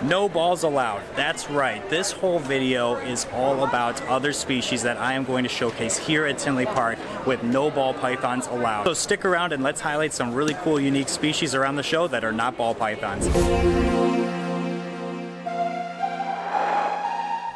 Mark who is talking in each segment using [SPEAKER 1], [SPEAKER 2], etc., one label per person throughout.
[SPEAKER 1] No balls allowed. That's right. This whole video is all about other species that I am going to showcase here at Tinley Park with no ball pythons allowed. So stick around and let's highlight some really cool, unique species around the show that are not ball pythons.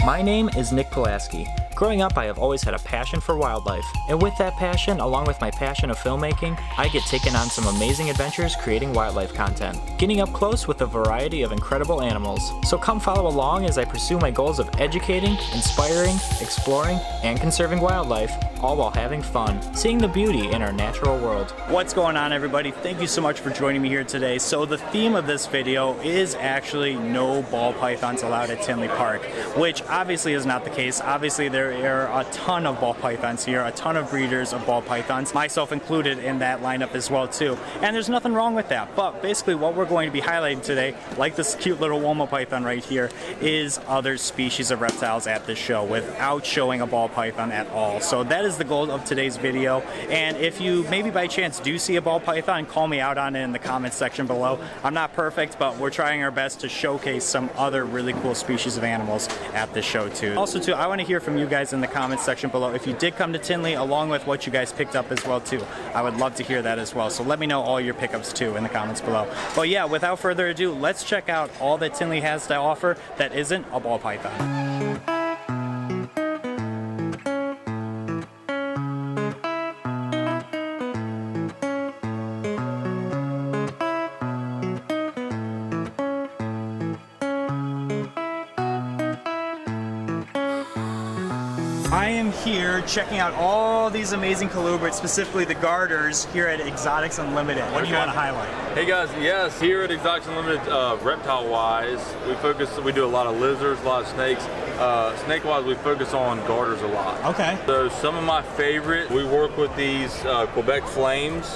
[SPEAKER 1] My name is Nick Pulaski. Growing up, I have always had a passion for wildlife, and with that passion, along with my passion of filmmaking, I get taken on some amazing adventures creating wildlife content, getting up close with a variety of incredible animals. So come follow along as I pursue my goals of educating, inspiring, exploring, and conserving wildlife, all while having fun, seeing the beauty in our natural world. What's going on, everybody? Thank you so much for joining me here today. So the theme of this video is actually no ball pythons allowed at Tinley Park, which obviously is not the case. Obviously there are a ton of ball pythons here, a ton of breeders of ball pythons, myself included in that lineup as well too. And there's nothing wrong with that, but basically what we're going to be highlighting today, like this cute little Woma python right here, is other species of reptiles at this show without showing a ball python at all. So that is the goal of today's video, and if you maybe by chance do see a ball python, call me out on it in the comments section below. I'm not perfect, but we're trying our best to showcase some other really cool species of animals at this show too. Also too, I want to hear from you guys in the comments section below if you did come to Tinley, along with what you guys picked up as well too. I would love to hear that as well, so let me know all your pickups too in the comments below. But yeah, without further ado, let's check out all that Tinley has to offer that isn't a ball python. I am here checking out all these amazing colubrids, specifically the garters here at Exotics Unlimited. What do you want to highlight?
[SPEAKER 2] Hey guys, yes, here at Exotics Unlimited, reptile-wise, we do a lot of lizards, a lot of snakes. Snake-wise, we focus on garters a lot. Okay. So some of my favorite, we work with these Quebec flames.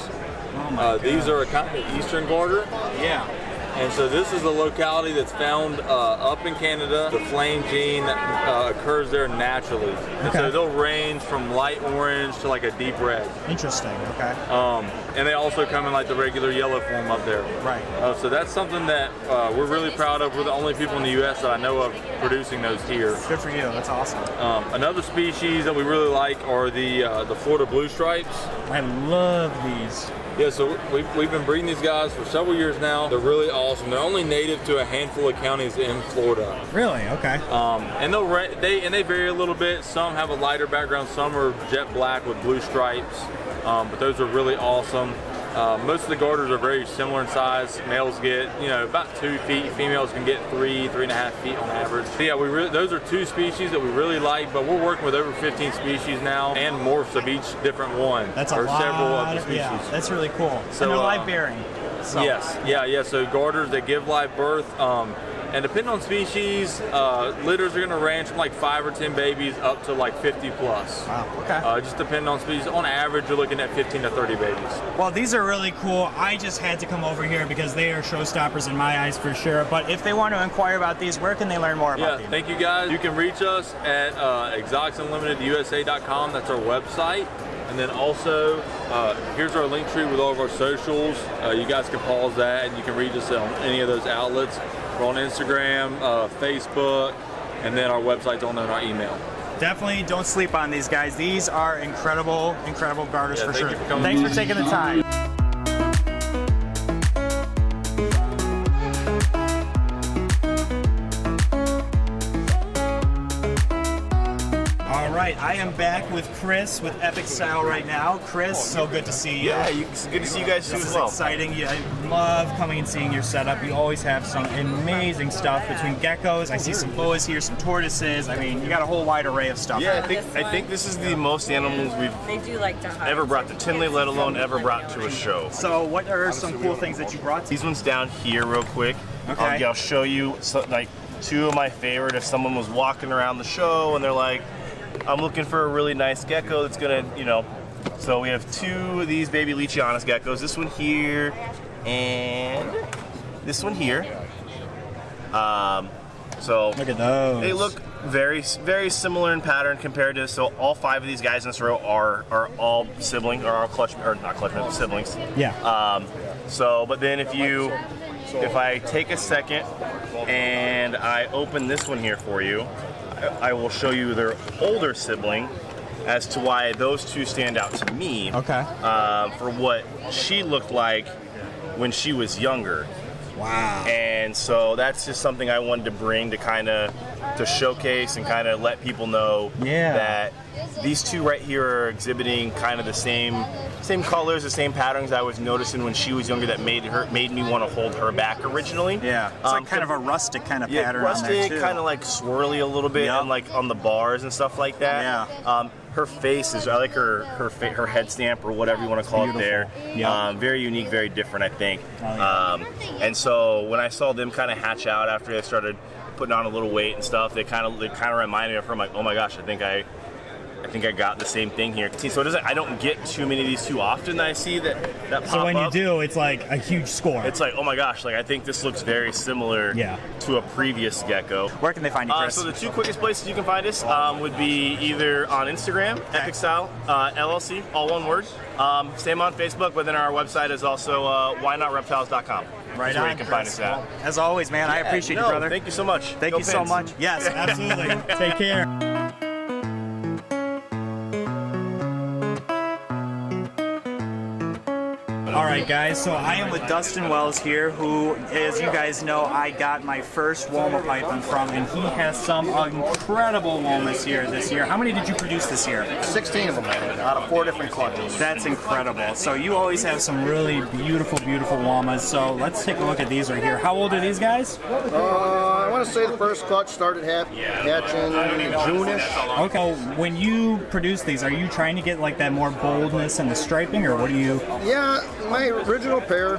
[SPEAKER 1] Oh my God.
[SPEAKER 2] These are a kind of eastern garter.
[SPEAKER 1] Yeah.
[SPEAKER 2] And so this is a locality that's found up in Canada. The flame gene occurs there naturally. And so they'll range from light orange to like a deep red.
[SPEAKER 1] Interesting, okay.
[SPEAKER 2] And they also come in like the regular yellow form up there.
[SPEAKER 1] Right.
[SPEAKER 2] So that's something that we're really proud of. We're the only people in the U.S. that I know of producing those here.
[SPEAKER 1] Good for you, that's awesome.
[SPEAKER 2] Another species that we really like are the Florida blue stripes.
[SPEAKER 1] I love these.
[SPEAKER 2] Yeah, so we've been breeding these guys for several years now. They're really awesome. They're only native to a handful of counties in Florida.
[SPEAKER 1] Really? Okay.
[SPEAKER 2] And they vary a little bit. Some have a lighter background. Some are jet black with blue stripes. But those are really awesome. Most of the garters are very similar in size. Males get, about 2 feet. Females can get 3.5 feet on average. So yeah, those are two species that we really like, but we're working with over 15 species now and morphs of each different one.
[SPEAKER 1] That's a lot.
[SPEAKER 2] Several of the species. Yeah,
[SPEAKER 1] that's really cool. So and they're live bearing. So.
[SPEAKER 2] Yes, yeah. So garters that give live birth. And depending on species, litters are going to range from like 5 or 10 babies up to like 50 plus.
[SPEAKER 1] Wow, okay.
[SPEAKER 2] Just depending on species. On average, you're looking at 15 to 30 babies.
[SPEAKER 1] Well, these are really cool. I just had to come over here because they are showstoppers in my eyes for sure. But if they want to inquire about these, where can they learn more about these?
[SPEAKER 2] Thank you guys. You can reach us at exoticsunlimitedusa.com. That's our website. And then also, here's our link tree with all of our socials. You guys can pause that and you can reach us on any of those outlets. We're on Instagram, Facebook, and then our website's on there and our email.
[SPEAKER 1] Definitely don't sleep on these guys. These are incredible, incredible garters for sure. Thanks for taking the time. I am back with Chris with Epic Style right now. Chris, so good to see you.
[SPEAKER 3] Yeah, it's good to see you guys too as well.
[SPEAKER 1] This is exciting. Yeah, I love coming and seeing your setup. You always have some amazing stuff between geckos. I see some boas here, some tortoises. I mean, you got a whole wide array of stuff.
[SPEAKER 3] Yeah, I think this is the most animals we've ever brought to Tinley, let alone ever brought to a show.
[SPEAKER 1] So what are some cool things that you brought?
[SPEAKER 3] These ones down here real quick.
[SPEAKER 1] Okay.
[SPEAKER 3] I'll show you like two of my favorite. If someone was walking around the show and they're like, I'm looking for a really nice gecko that's gonna, so we have two of these baby Leachianus geckos. This one here and this one here. So
[SPEAKER 1] look at those.
[SPEAKER 3] They look very similar in pattern compared to, so all 5 of these guys in this row are all siblings, or are clutch, or not clutch, but siblings.
[SPEAKER 1] Yeah.
[SPEAKER 3] But then if I take a second and I open this one here for you, I will show you their older sibling as to why those two stand out to me.
[SPEAKER 4] Okay.
[SPEAKER 3] For what she looked like when she was younger.
[SPEAKER 4] Wow.
[SPEAKER 3] And so that's just something I wanted to bring to kind of to showcase and kind of let people know that these two right here are exhibiting kind of the same colors, the same patterns I was noticing when she was younger that made me want to hold her back originally.
[SPEAKER 4] Yeah. It's like kind of a rustic kind of pattern on there
[SPEAKER 3] rustic,
[SPEAKER 4] too.
[SPEAKER 3] kind of like swirly a little bit, and like on the bars and stuff like that.
[SPEAKER 4] Yeah.
[SPEAKER 3] Her face is, I like her head stamp or whatever you want to call it there.
[SPEAKER 4] Yeah.
[SPEAKER 3] Very unique, very different, I think.
[SPEAKER 4] Oh, yeah.
[SPEAKER 3] And so when I saw them kind of hatch out after they started putting on a little weight and stuff, they kind of reminded me of her. I'm like, oh my gosh, I think I got the same thing here. So I don't get too many of these too often that I see that pop up.
[SPEAKER 4] So when you do, it's like a huge score.
[SPEAKER 3] It's like, oh my gosh, like I think this looks very similar to a previous gecko.
[SPEAKER 4] Where can they find you, Chris?
[SPEAKER 3] So the two quickest places you can find us would be either on Instagram, Epic Style LLC, all one word. Same on Facebook, but then our website is also whynotreptiles.com.
[SPEAKER 4] Right
[SPEAKER 3] where
[SPEAKER 4] on,
[SPEAKER 3] you can find
[SPEAKER 4] Chris.
[SPEAKER 3] us at.
[SPEAKER 4] As always, man, I appreciate you, brother.
[SPEAKER 3] Thank you so much.
[SPEAKER 4] Thank
[SPEAKER 3] Go
[SPEAKER 4] you so
[SPEAKER 3] Pins.
[SPEAKER 4] much. Yes, absolutely. Take care. All right, guys, so I am with Dustin Wells here, who, as you guys know, I got my first Woma python from, and he has some incredible Womas here this year. How many did you produce this year?
[SPEAKER 5] 16 of them out of 4 different clutches.
[SPEAKER 4] That's incredible. So you always have some really beautiful, beautiful Womas. So let's take a look at these right here. How old are these guys?
[SPEAKER 5] I want to say the first clutch started hatching June-ish.
[SPEAKER 4] Okay, when you produce these, are you trying to get like that more boldness and the striping, or what do you?
[SPEAKER 5] Yeah, my original pair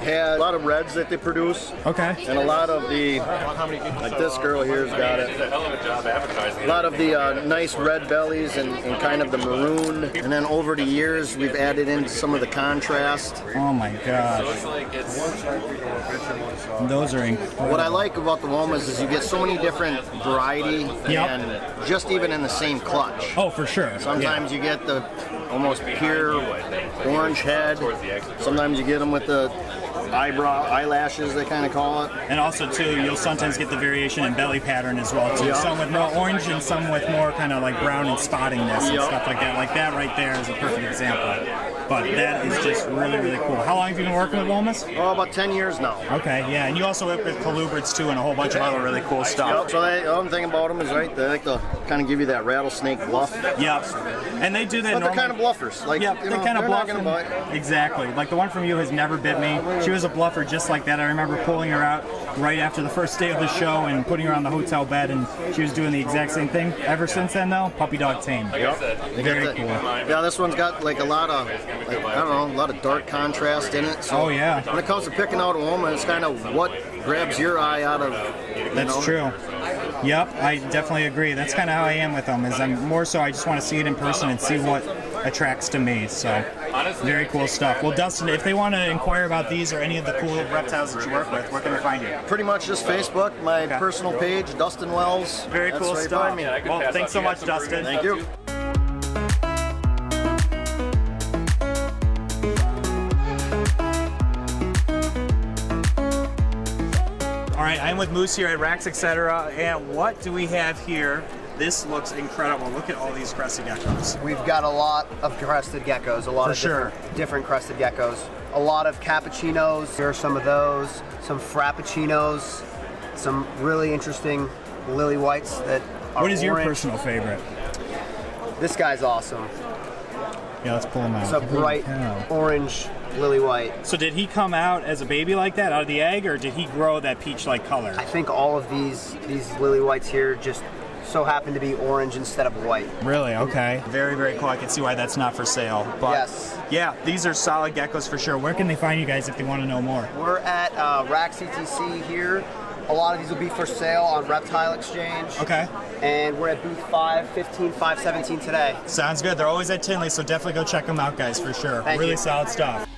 [SPEAKER 5] had a lot of reds that they produce.
[SPEAKER 4] Okay.
[SPEAKER 5] And a lot of the, like this girl here's got it. A lot of the nice red bellies and kind of the maroon. And then over the years, we've added in some of the contrast.
[SPEAKER 4] Oh my gosh. Those are incredible.
[SPEAKER 5] What I like about the Womas is you get so many different variety and just even in the same clutch.
[SPEAKER 4] Oh, for sure.
[SPEAKER 5] Sometimes you get the almost pure orange head. Sometimes you get them with the eyelashes, they kind of call it.
[SPEAKER 4] And also, too, you'll sometimes get the variation in belly pattern as well, too. Some with more orange and some with more kind of like brown and spottingness and stuff like that. Like that right there is a perfect example. But that is just really, really cool. How long have you been working with Womas?
[SPEAKER 5] Oh, about 10 years now.
[SPEAKER 4] Okay, yeah, and you also work with colubrids, too, and a whole bunch of other really cool stuff.
[SPEAKER 5] Yep, so the other thing about them is, right, they like to kind of give you that rattlesnake bluff.
[SPEAKER 4] Yep, and they do that
[SPEAKER 5] But
[SPEAKER 4] normally.
[SPEAKER 5] they're kind of bluffers. Like,
[SPEAKER 4] Yep,
[SPEAKER 5] you
[SPEAKER 4] they
[SPEAKER 5] know,
[SPEAKER 4] kind of
[SPEAKER 5] they're
[SPEAKER 4] bluff.
[SPEAKER 5] not gonna bite.
[SPEAKER 4] Exactly. Like the one from you has never bit me. She was a bluffer just like that. I remember pulling her out right after the first day of the show and putting her on the hotel bed, and she was doing the exact same thing. Ever since then, though, puppy dog tame.
[SPEAKER 5] Yep.
[SPEAKER 4] Very cool.
[SPEAKER 5] Yeah, this one's got like a lot of, like, I don't know, a lot of dark contrast in it. So
[SPEAKER 4] Oh, yeah.
[SPEAKER 5] when it comes to picking out a woman, it's kind of what grabs your eye out of.
[SPEAKER 4] That's true. Yep, I definitely agree. That's kind of how I am with them. Is I'm more so I just want to see it in person and see what attracts to me. So very cool stuff. Well, Dustin, if they want to inquire about these or any of the cool reptiles that you work with, where can they find you?
[SPEAKER 5] Pretty much just Facebook, my personal page, Dustin Wells.
[SPEAKER 4] Very
[SPEAKER 5] That's
[SPEAKER 4] cool
[SPEAKER 5] where you
[SPEAKER 4] stuff.
[SPEAKER 5] find me.
[SPEAKER 4] Well, thanks so much, Dustin.
[SPEAKER 5] Thank you.
[SPEAKER 4] All right, I'm with Moose here at Rax Etc. And what do we have here? This looks incredible. Look at all these crested geckos.
[SPEAKER 6] We've got a lot of crested geckos, a lot of different crested geckos. A lot of cappuccinos. Here are some of those. Some frappuccinos. Some really interesting lily whites that are
[SPEAKER 4] What is your
[SPEAKER 6] orange.
[SPEAKER 4] personal favorite?
[SPEAKER 6] This guy's awesome.
[SPEAKER 4] Yeah, let's pull him out.
[SPEAKER 6] It's a bright orange lily white.
[SPEAKER 4] So did he come out as a baby like that out of the egg, or did he grow that peach-like color?
[SPEAKER 6] I think all of these lily whites here just so happen to be orange instead of white.
[SPEAKER 4] Really? Okay. Very, very cool. I can see why that's not for sale. But
[SPEAKER 6] Yes.
[SPEAKER 4] yeah, these are solid geckos for sure. Where can they find you guys if they want to know more?
[SPEAKER 6] We're at Rax Etc here. A lot of these will be for sale on Reptile Exchange.
[SPEAKER 4] Okay.
[SPEAKER 6] And we're at booth 515, 517 today.
[SPEAKER 4] Sounds good. They're always at Tinley, so definitely go check them out, guys, for sure.
[SPEAKER 6] Thank
[SPEAKER 4] really
[SPEAKER 6] you.
[SPEAKER 4] solid stuff.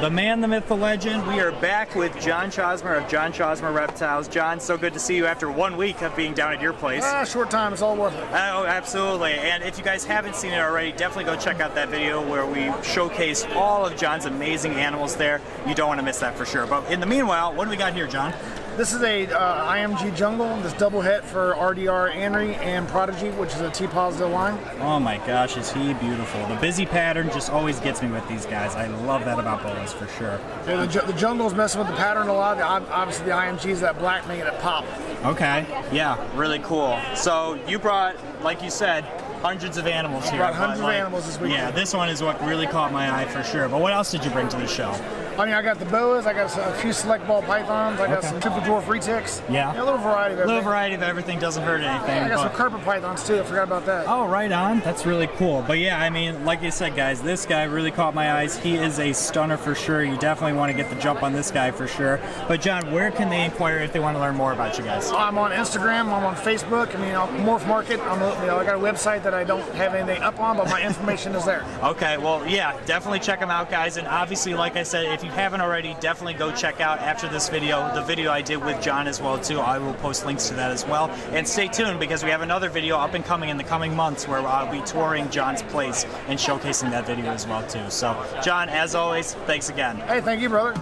[SPEAKER 4] The man, the myth, the legend. We are back with John Chosmer of John Chosmer Reptiles. John, so good to see you after 1 week of being down at your place.
[SPEAKER 7] Short time, it's all worth it.
[SPEAKER 4] Oh, absolutely. And if you guys haven't seen it already, definitely go check out that video where we showcase all of John's amazing animals there. You don't want to miss that for sure. But in the meanwhile, what do we got here, John?
[SPEAKER 7] This is a IMG Jungle, this double het for RDR Anri and Prodigy, which is a T-positive line.
[SPEAKER 4] Oh my gosh, is he beautiful. The busy pattern just always gets me with these guys. I love that about boas for sure.
[SPEAKER 7] Yeah, the Jungle's messing with the pattern a lot. Obviously the IMG is that black making it pop.
[SPEAKER 4] Okay, yeah, really cool. So you brought, like you said, hundreds of animals here.
[SPEAKER 7] Brought hundreds of animals this weekend.
[SPEAKER 4] Yeah, this one is what really caught my eye for sure. But what else did you bring to the show?
[SPEAKER 7] I mean, I got the boas, I got a few select ball pythons, I got some super dwarf retics.
[SPEAKER 4] Yeah.
[SPEAKER 7] A little variety of everything.
[SPEAKER 4] A little variety of everything, doesn't hurt anything.
[SPEAKER 7] I got some carpet pythons too, I forgot about that.
[SPEAKER 4] Oh, right on. That's really cool. But yeah, I mean, like you said, guys, this guy really caught my eyes. He is a stunner for sure. You definitely want to get the jump on this guy for sure. But John, where can they inquire if they want to learn more about you guys?
[SPEAKER 7] I'm on Instagram, I'm on Facebook, I mean, Morph Market. I got a website that I don't have anything up on, but my information is there.
[SPEAKER 4] Okay, well, yeah, definitely check them out, guys. And obviously, like I said, if you haven't already, definitely go check out after this video the video I did with John as well too. I will post links to that as well. And stay tuned because we have another video up and coming in the coming months where I'll be touring John's place and showcasing that video as well too. So John, as always, thanks again.
[SPEAKER 7] Hey, thank you, brother.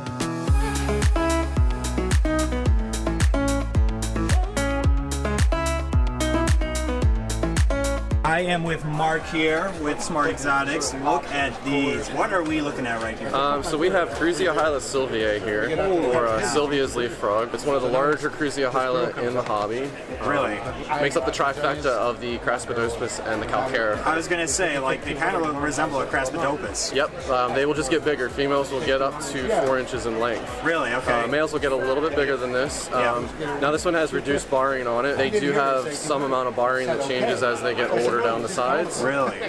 [SPEAKER 4] I am with Mark here with Smart Exotics. Look at these. What are we looking at right here?
[SPEAKER 8] So we have Crusiohyla sylviae here, or Sylvia's leaf frog. It's one of the larger Crusiohyla in the hobby.
[SPEAKER 4] Really?
[SPEAKER 8] Makes up the trifecta of the Craspidopus and the Calcara.
[SPEAKER 4] I was going to say, like, they kind of resemble a Craspidopus.
[SPEAKER 8] Yep, they will just get bigger. Females will get up to 4 inches in length.
[SPEAKER 4] Really? Okay.
[SPEAKER 8] Males will get a little bit bigger than this. Now this one has reduced barring on it. They do have some amount of barring that changes as they get older down the sides.
[SPEAKER 4] Really?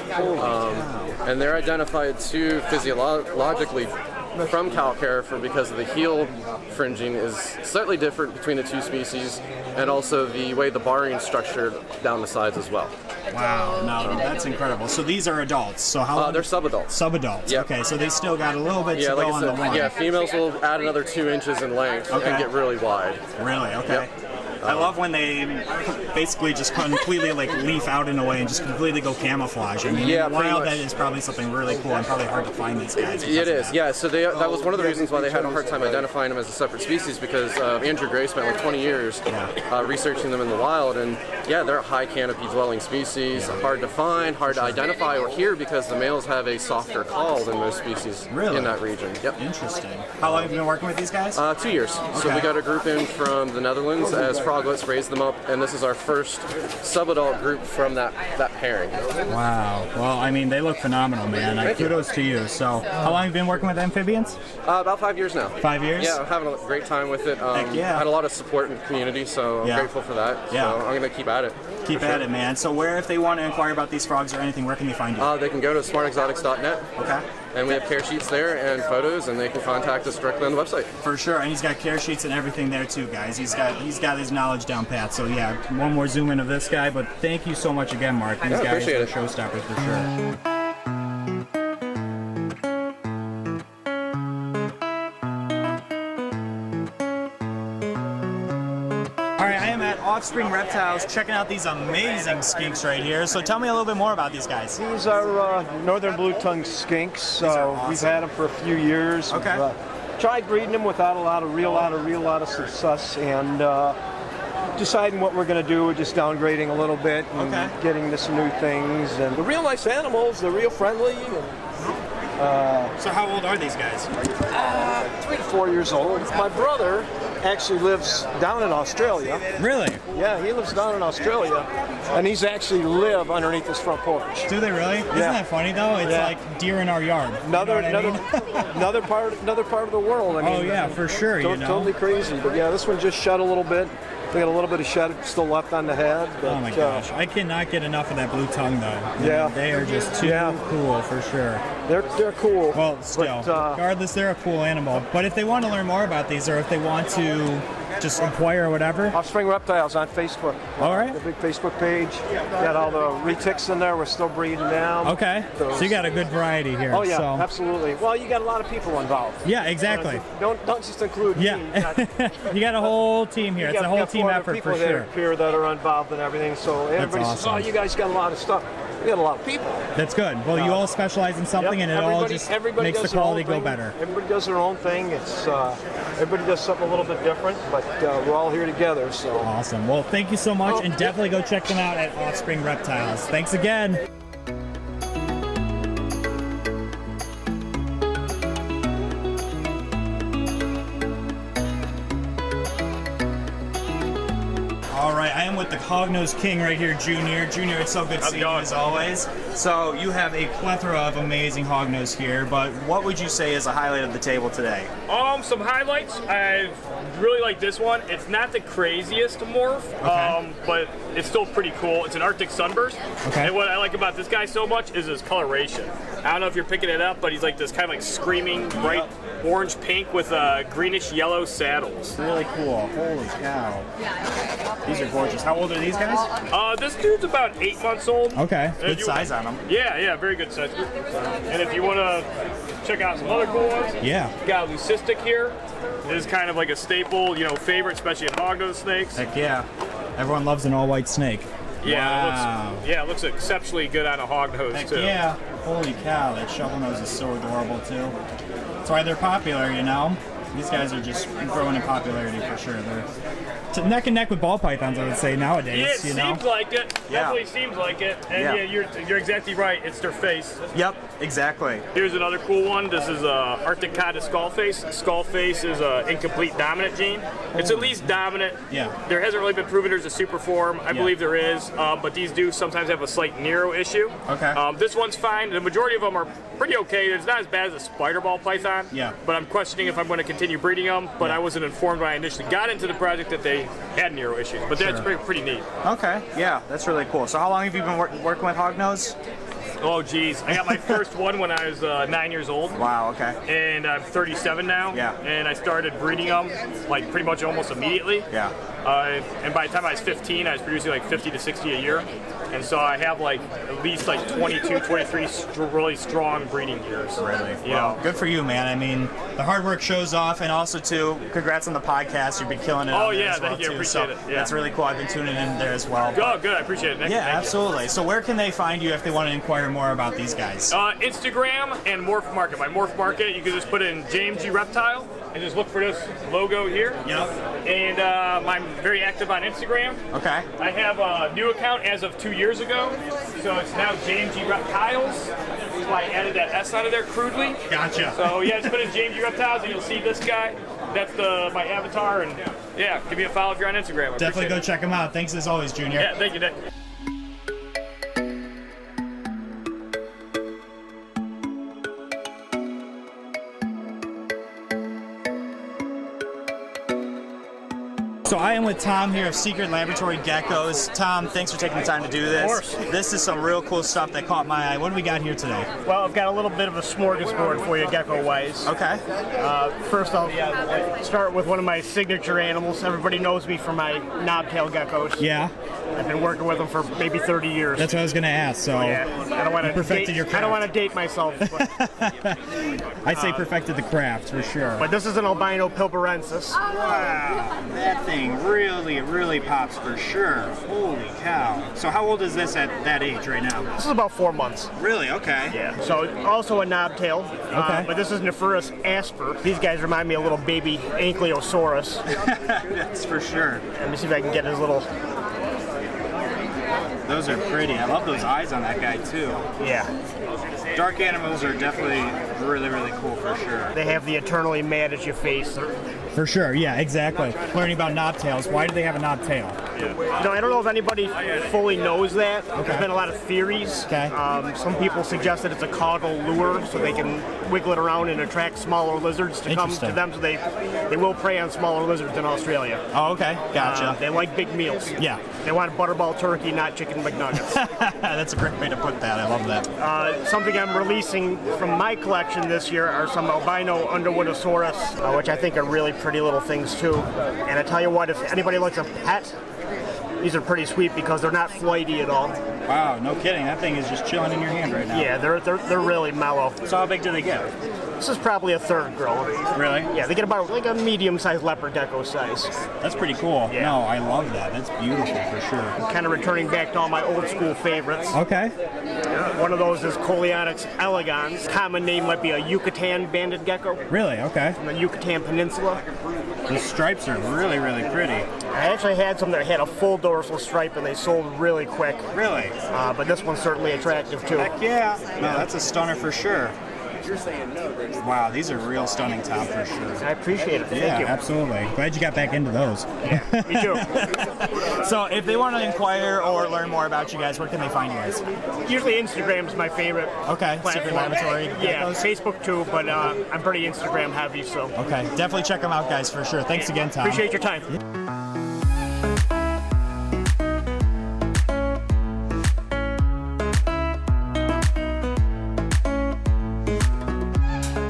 [SPEAKER 8] And they're identified too physiologically from Calcara because of the heel fringing is slightly different between the two species, and also the way the barring is structured down the sides as well.
[SPEAKER 4] Wow, no, that's incredible. So these are adults. So how long?
[SPEAKER 8] They're subadults.
[SPEAKER 4] Subadults.
[SPEAKER 8] Yep.
[SPEAKER 4] Okay, so they still got a little bit to go
[SPEAKER 8] like I
[SPEAKER 4] on
[SPEAKER 8] said,
[SPEAKER 4] the line.
[SPEAKER 8] yeah, females will add another 2 inches in length and get really wide.
[SPEAKER 4] Really? Okay.
[SPEAKER 8] Yep.
[SPEAKER 4] I love when they basically just completely like leaf out in a way and just completely go camouflage. I mean, wild, that is probably something really cool and probably hard to find these guys.
[SPEAKER 8] It is, yeah. So that was one of the reasons why they had a hard time identifying them as a separate species, because Andrew Gray spent like 20 years researching them in the wild, and yeah, they're a high canopy dwelling species, hard to find, hard to identify or hear because the males have a softer call than most species in that region. Yep.
[SPEAKER 4] Interesting. How long have you been working with these guys?
[SPEAKER 8] 2 years. Okay. So we got a group in from the Netherlands as froglets, raised them up, and this is our first subadult group from that pairing.
[SPEAKER 4] Wow. Well, I mean, they look phenomenal, man. Kudos to you. So, how long have you been working with amphibians?
[SPEAKER 8] About 5 years now.
[SPEAKER 4] 5 years?
[SPEAKER 8] Yeah, I'm having a great time with it. Had a lot of support in the community, so I'm grateful for that.
[SPEAKER 4] Yeah.
[SPEAKER 8] So I'm going to keep at it.
[SPEAKER 4] Keep at it, man. So where, if they want to inquire about these frogs or anything, where can they find you?
[SPEAKER 8] They can go to smartexotics.net.
[SPEAKER 4] Okay.
[SPEAKER 8] And we have care sheets there and photos, and they can contact us directly on the website.
[SPEAKER 4] For sure, and he's got care sheets and everything there too, guys. He's got his knowledge down pat. So yeah, one more zoom in of this guy. But thank you so much again, Mark. These guys are showstoppers for sure. Offspring Reptiles, checking out these amazing skinks right here. So tell me a little bit more about these guys.
[SPEAKER 9] These are northern blue-tongued skinks. Awesome. We've had them for a few years.
[SPEAKER 4] Okay.
[SPEAKER 9] Tried breeding them without a real lot of success, and deciding what we're going to do. We're just downgrading a little bit and getting to some new things. And they're real nice animals. They're real friendly.
[SPEAKER 4] So how old are these guys?
[SPEAKER 9] 3 to 4 years old. My brother actually lives down in Australia.
[SPEAKER 4] Really?
[SPEAKER 9] Yeah, he lives down in Australia, and he's actually live underneath his front porch.
[SPEAKER 4] Do they really? Isn't that funny though? It's like deer in our yard.
[SPEAKER 9] Another part of the world. I mean,
[SPEAKER 4] yeah, for sure.
[SPEAKER 9] Totally crazy. But yeah, this one just shed a little bit. They got a little bit of shed still left on the head. But,
[SPEAKER 4] oh my gosh, I cannot get enough of that blue tongue though.
[SPEAKER 9] Yeah,
[SPEAKER 4] they are just too cool for sure.
[SPEAKER 9] They're cool.
[SPEAKER 4] Well, still, regardless, they're a cool animal. But if they want to learn more about these, or if they want to just inquire or whatever?
[SPEAKER 9] Offspring Reptiles on Facebook.
[SPEAKER 4] All right.
[SPEAKER 9] The big Facebook page. Got all the retics in there. We're still breeding them.
[SPEAKER 4] Okay.
[SPEAKER 9] Those.
[SPEAKER 4] So you got a good variety here.
[SPEAKER 9] Oh yeah,
[SPEAKER 4] so.
[SPEAKER 9] absolutely. Well, you got a lot of people involved.
[SPEAKER 4] Yeah, exactly.
[SPEAKER 9] Don't just include me.
[SPEAKER 4] You got a whole team here. It's a whole team effort for sure.
[SPEAKER 9] Here that are involved and everything. So everybody says, "Oh, you guys got a lot of stuff." We got a lot of people.
[SPEAKER 4] That's good. Well, you all specialize in something, and it all just makes the quality go better.
[SPEAKER 9] Everybody does their own thing. It's everybody does something a little bit different, but we're all here together. So
[SPEAKER 4] awesome. Well, thank you so much, and definitely go check them out at Offspring Reptiles. Thanks again. All right, I am with the Hognoos King right here, Junior. Junior, it's so good seeing you as always. So you have a plethora of amazing Hognoos here, but what would you say is a highlight of the table today?
[SPEAKER 10] Some highlights. I really like this one. It's not the craziest morph, but it's still pretty cool. It's an Arctic sunburst.
[SPEAKER 4] Okay.
[SPEAKER 10] And what I like about this guy so much is his coloration. I don't know if you're picking it up, but he's like this kind of like screaming bright orange pink with greenish yellow saddles.
[SPEAKER 4] Really cool. Holy cow. These are gorgeous. How old are these guys?
[SPEAKER 10] This dude's about 8 months old.
[SPEAKER 4] Okay. Good size on them.
[SPEAKER 10] Yeah, very good size. And if you want to check out some other cool ones, got a leucistic here. It is kind of like a staple, favorite, especially in hognose snakes.
[SPEAKER 4] Heck yeah. Everyone loves an all-white snake.
[SPEAKER 10] Yeah, wow. It looks exceptionally good on a hognose too.
[SPEAKER 4] Yeah. Holy cow, that shovel nose is so adorable too. That's why they're popular, These guys are just growing in popularity for sure. They're neck and neck with ball pythons, I would say, nowadays.
[SPEAKER 10] Yeah, it seems like it. Definitely seems like it. And you're exactly right. It's their face.
[SPEAKER 4] Yep, exactly.
[SPEAKER 10] Here's another cool one. This is Arctic Cod Skullface. Skullface is an incomplete dominant gene. It's at least dominant.
[SPEAKER 4] Yeah.
[SPEAKER 10] There hasn't really been proven there's a super form. I believe there is, but these do sometimes have a slight Nero issue.
[SPEAKER 4] Okay.
[SPEAKER 10] This one's fine. The majority of them are pretty okay. It's not as bad as a spider ball python.
[SPEAKER 4] Yeah.
[SPEAKER 10] But I'm questioning if I'm going to continue breeding them. But I wasn't informed when I initially got into the project that they had Nero issues. But that's pretty neat.
[SPEAKER 4] Okay. Yeah, that's really cool. So how long have you been working with Hognoos?
[SPEAKER 10] Oh, geez. I got my first one when I was 9 years old.
[SPEAKER 4] Wow, okay.
[SPEAKER 10] And I'm 37 now.
[SPEAKER 4] Yeah.
[SPEAKER 10] And I started breeding them, like, pretty much almost immediately.
[SPEAKER 4] Yeah.
[SPEAKER 10] And by the time I was 15, I was producing, like, 50 to 60 a year. And so I have, like, at least, like, 22, 23 really strong breeding years.
[SPEAKER 4] Really?
[SPEAKER 10] Well,
[SPEAKER 4] good for you, man. I mean, the hard work shows off, and also, too, congrats on the podcast. You've been killing it on there as well,
[SPEAKER 10] thank you.
[SPEAKER 4] too.
[SPEAKER 10] Appreciate it. Yeah.
[SPEAKER 4] That's really cool. I've been tuning in there as well.
[SPEAKER 10] Oh, good. I appreciate it. Thank you.
[SPEAKER 4] Absolutely. So where can they find you if they want to inquire more about these guys?
[SPEAKER 10] Instagram and Morph Market. My Morph Market, you can just put in James G. Reptile and just look for this logo here.
[SPEAKER 4] Yep.
[SPEAKER 10] And I'm very active on Instagram.
[SPEAKER 4] Okay.
[SPEAKER 10] I have a new account as of 2 years ago, so it's now James G. Reptiles. That's why I added that S out of there crudely.
[SPEAKER 4] Gotcha.
[SPEAKER 10] So just put in James G. Reptiles and you'll see this guy. That's my avatar, and give me a follow if you're on Instagram.
[SPEAKER 4] Definitely go check him out. Thanks as always, Junior.
[SPEAKER 10] Yeah, thank you, Nick.
[SPEAKER 4] So I am with Tom here of Secret Laboratory Geckos. Tom, thanks for taking the time to do this.
[SPEAKER 11] Of course.
[SPEAKER 4] This is some real cool stuff that caught my eye. What do we got here today?
[SPEAKER 11] Well, I've got a little bit of a smorgasbord for you, gecko-wise.
[SPEAKER 4] Okay.
[SPEAKER 11] First, I'll start with one of my signature animals. Everybody knows me for my knobtail geckos.
[SPEAKER 4] Yeah.
[SPEAKER 11] I've been working with them for maybe 30 years.
[SPEAKER 4] That's what I was going to ask. So
[SPEAKER 11] I don't want to
[SPEAKER 4] perfected your craft.
[SPEAKER 11] I don't want to date myself. But,
[SPEAKER 4] I'd say perfected the craft for sure.
[SPEAKER 11] But this is an albino pilbarensis.
[SPEAKER 4] Wow, that thing really pops for sure. Holy cow. So how old is this at that age right now?
[SPEAKER 11] This is about 4 months.
[SPEAKER 4] Really? Okay.
[SPEAKER 11] Yeah. So also a knobtail.
[SPEAKER 4] Okay.
[SPEAKER 11] But this is Nephurus asper. These guys remind me of a little baby ankylosaurus.
[SPEAKER 4] That's for sure.
[SPEAKER 11] Let me see if I can get his little...
[SPEAKER 4] Those are pretty. I love those eyes on that guy too.
[SPEAKER 11] Yeah.
[SPEAKER 4] Dark animals are definitely really cool for sure.
[SPEAKER 11] They have the eternally mad at your face.
[SPEAKER 4] For sure, yeah, exactly. Learning about knobtails. Why do they have a knobtail?
[SPEAKER 11] I don't know if anybody fully knows that. Okay. There's been a lot of theories.
[SPEAKER 4] Okay.
[SPEAKER 11] Some people suggest that it's a caudal lure, so they can wiggle it around and attract smaller lizards to come to them, so they will prey on smaller lizards in Australia.
[SPEAKER 4] Oh, okay. Gotcha.
[SPEAKER 11] They like big meals.
[SPEAKER 4] Yeah.
[SPEAKER 11] They want butterball turkey, not chicken McNuggets.
[SPEAKER 4] That's a great way to put that. I love that.
[SPEAKER 11] Something I'm releasing from my collection this year are some albino Underwoodosaurus, which I think are really pretty little things too. And I tell you what, if anybody likes a pet, these are pretty sweet because they're not flighty at all.
[SPEAKER 4] Wow, no kidding. That thing is just chilling in your hand right now.
[SPEAKER 11] Yeah, they're really mellow.
[SPEAKER 4] So how big do they get?
[SPEAKER 11] This is probably a third grown.
[SPEAKER 4] Really?
[SPEAKER 11] Yeah, they get about like a medium-sized leopard gecko size.
[SPEAKER 4] That's pretty cool.
[SPEAKER 11] Yeah.
[SPEAKER 4] No, I love that. That's beautiful for sure.
[SPEAKER 11] I'm kind of returning back to all my old school favorites.
[SPEAKER 4] Okay.
[SPEAKER 11] One of those is Coleonyx elegans. Common name might be a Yucatan banded gecko.
[SPEAKER 4] Really? Okay.
[SPEAKER 11] From the Yucatan Peninsula.
[SPEAKER 4] The stripes are really, really pretty.
[SPEAKER 11] I actually had some that had a full dorsal stripe and they sold really quick.
[SPEAKER 4] Really?
[SPEAKER 11] But this one's certainly attractive too.
[SPEAKER 4] Heck yeah. No, that's a stunner for sure. Wow, these are real stunning, Tom, for sure.
[SPEAKER 11] I appreciate it. Thank
[SPEAKER 4] yeah,
[SPEAKER 11] you.
[SPEAKER 4] absolutely. Glad you got back into those.
[SPEAKER 11] Yeah, me too.
[SPEAKER 4] So if they want to inquire or learn more about you guys, where can they find you guys?
[SPEAKER 11] Usually Instagram's my favorite.
[SPEAKER 4] Okay, Secret Laboratory.
[SPEAKER 11] Yeah, Facebook too, but I'm pretty Instagram heavy, so.
[SPEAKER 4] Okay, definitely check them out, guys, for sure. Thanks again, Tom.
[SPEAKER 11] Appreciate your time.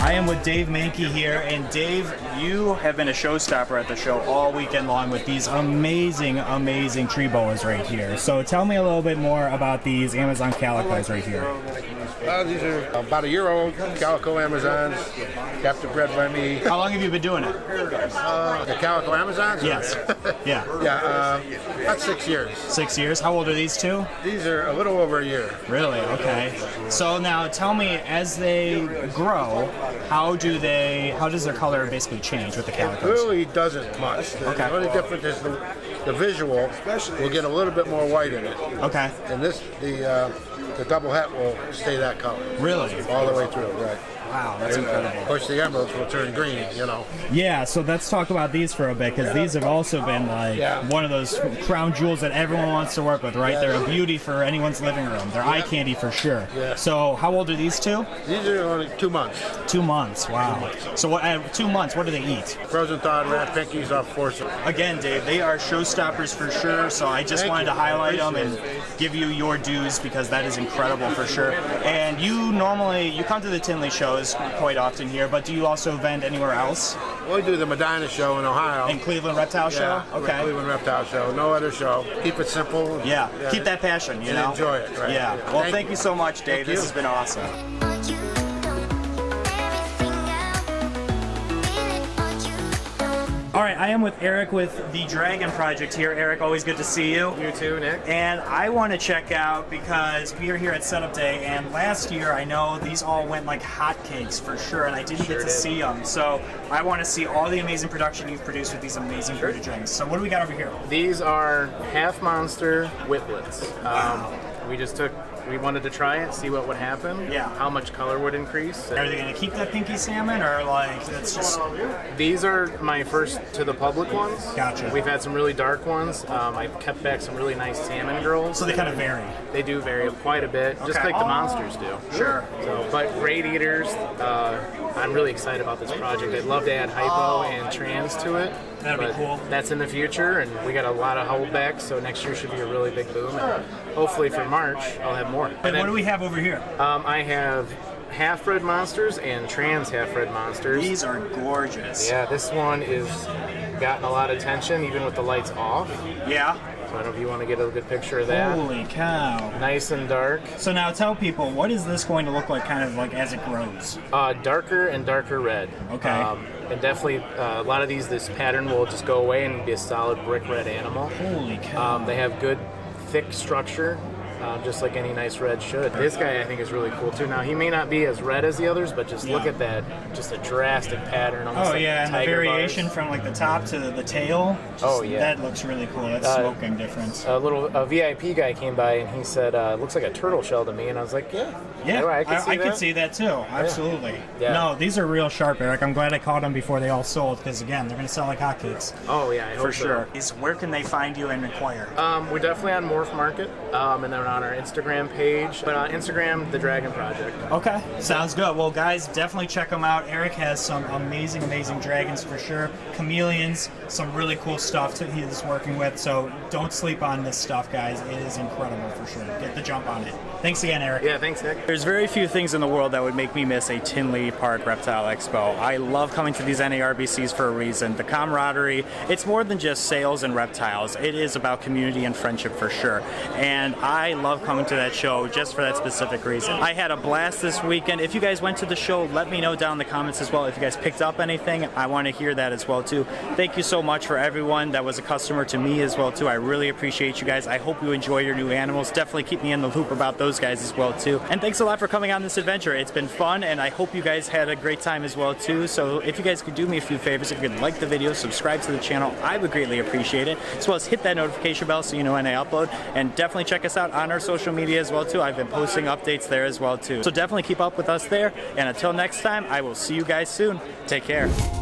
[SPEAKER 4] I am with Dave Mankey here, and Dave, you have been a showstopper at the show all weekend long with these amazing, amazing tree boas right here. So tell me a little bit more about these Amazon calicos right here.
[SPEAKER 12] These are about a year old calico Amazons, captive bred by me.
[SPEAKER 4] How long have you been doing it?
[SPEAKER 12] The calico Amazons?
[SPEAKER 4] Yes. Yeah.
[SPEAKER 12] Yeah, about 6 years.
[SPEAKER 4] 6 years. How old are these two?
[SPEAKER 12] These are a little over a year.
[SPEAKER 4] Really? Okay. So now tell me, as they grow, how does their color basically change with the calicos?
[SPEAKER 12] It really doesn't much.
[SPEAKER 4] Okay.
[SPEAKER 12] The only difference is the visual will get a little bit more white in it.
[SPEAKER 4] Okay.
[SPEAKER 12] And the double het will stay that color.
[SPEAKER 4] Really?
[SPEAKER 12] All the way through, right.
[SPEAKER 4] Wow, that's incredible.
[SPEAKER 12] Of course, the emeralds will turn green, you know.
[SPEAKER 4] Yeah, so let's talk about these for a bit, because these have also been like one of those crown jewels that everyone wants to work with, right? They're a beauty for anyone's living room. They're eye candy for sure.
[SPEAKER 12] Yeah.
[SPEAKER 4] So how old are these two?
[SPEAKER 12] These are only 2 months.
[SPEAKER 4] 2 months, wow. So what, 2 months, what do they eat?
[SPEAKER 12] Frozen thawed rat pinkies off forceps.
[SPEAKER 4] Again, Dave, they are showstoppers for sure, so I just wanted to highlight them and give you your dues, because that is incredible for sure. And you come to the Tinley shows quite often here, but do you also vend anywhere else?
[SPEAKER 12] Well, we do the Medina show in Ohio.
[SPEAKER 4] And Cleveland Reptile Show? Okay.
[SPEAKER 12] Cleveland Reptile Show. No other show. Keep it simple.
[SPEAKER 4] Yeah. Keep that passion, you know?
[SPEAKER 12] Enjoy it, right?
[SPEAKER 4] Yeah. Well, thank you so much, Dave. This has been awesome. All right, I am with Eric with the Dragon Project here. Eric, always good to see you.
[SPEAKER 13] You too, Nick.
[SPEAKER 4] And I want to check out, because we are here at Setup Day, and last year I know these all went like hotcakes for sure, and I didn't get to see them. So I want to see all the amazing production you've produced with these amazing bearded dragons. So what do we got over here?
[SPEAKER 13] These are half monster whiplets. We wanted to try it, see what would happen.
[SPEAKER 4] Yeah.
[SPEAKER 13] How much color would increase.
[SPEAKER 4] Are they going to keep that pinky salmon, or like it's just?
[SPEAKER 13] These are my first to the public ones.
[SPEAKER 4] Gotcha.
[SPEAKER 13] We've had some really dark ones. I've kept back some really nice salmon girls.
[SPEAKER 4] So they kind of vary.
[SPEAKER 13] They do vary quite a bit, just like the monsters do.
[SPEAKER 4] Sure.
[SPEAKER 13] So, but Great Eaters, I'm really excited about this project. I'd love to add hypo and trans to it.
[SPEAKER 4] That'd be cool.
[SPEAKER 13] That's in the future, and we got a lot of holdbacks, so next year should be a really big boom. And hopefully for March, I'll have more.
[SPEAKER 4] And what do we have over here?
[SPEAKER 13] I have half-bred monsters and trans half-bred monsters.
[SPEAKER 4] These are gorgeous.
[SPEAKER 13] Yeah, this one is gotten a lot of attention, even with the lights off.
[SPEAKER 4] Yeah.
[SPEAKER 13] So I don't know if you want to get a good picture of that.
[SPEAKER 4] Holy cow.
[SPEAKER 13] Nice and dark.
[SPEAKER 4] So now tell people, what is this going to look like kind of like as it grows?
[SPEAKER 13] Darker and darker red.
[SPEAKER 4] Okay.
[SPEAKER 13] And definitely a lot of this pattern will just go away and be a solid brick red animal.
[SPEAKER 4] Holy cow.
[SPEAKER 13] They have good thick structure. Just like any nice red should. This guy I think is really cool too. Now he may not be as red as the others, but just look at that, just a drastic pattern.
[SPEAKER 4] Oh yeah, and the variation from like the top to the tail. That looks really cool. That's smoking difference.
[SPEAKER 13] A VIP guy came by and he said, "Looks like a turtle shell to me," and I was like, "Yeah,
[SPEAKER 4] I could see that too. Absolutely.
[SPEAKER 13] Yeah.
[SPEAKER 4] No, these are real sharp, Eric. I'm glad I caught them before they all sold, because again, they're going to sell like hotcakes.
[SPEAKER 13] Oh yeah, I hope
[SPEAKER 4] for sure. Where can they find you and inquire?
[SPEAKER 13] We're definitely on Morph Market, and then on our Instagram page, but on Instagram, The Dragon Project.
[SPEAKER 4] Okay, sounds good. Well, guys, definitely check them out. Eric has some amazing, amazing dragons for sure. Chameleons, some really cool stuff that he is working with. So don't sleep on this stuff, guys. It is incredible for sure. Get the jump on it. Thanks again, Eric.
[SPEAKER 13] Yeah, thanks, Nick.
[SPEAKER 1] There's very few things in the world that would make me miss a Tinley Park Reptile Expo. I love coming to these NARBCs for a reason. The camaraderie, it's more than just sales and reptiles. It is about community and friendship for sure. And I love coming to that show just for that specific reason. I had a blast this weekend. If you guys went to the show, let me know down in the comments as well. If you guys picked up anything, I want to hear that as well too. Thank you so much for everyone that was a customer to me as well too. I really appreciate you guys. I hope you enjoy your new animals. Definitely keep me in the loop about those guys as well too. And thanks a lot for coming on this adventure. It's been fun, and I hope you guys had a great time as well too. So if you guys could do me a few favors, if you could like the video, subscribe to the channel, I would greatly appreciate it. As well as hit that notification bell so you know when I upload. And definitely check us out on our social media as well too. I've been posting updates there as well too. So definitely keep up with us there. And until next time, I will see you guys soon. Take care.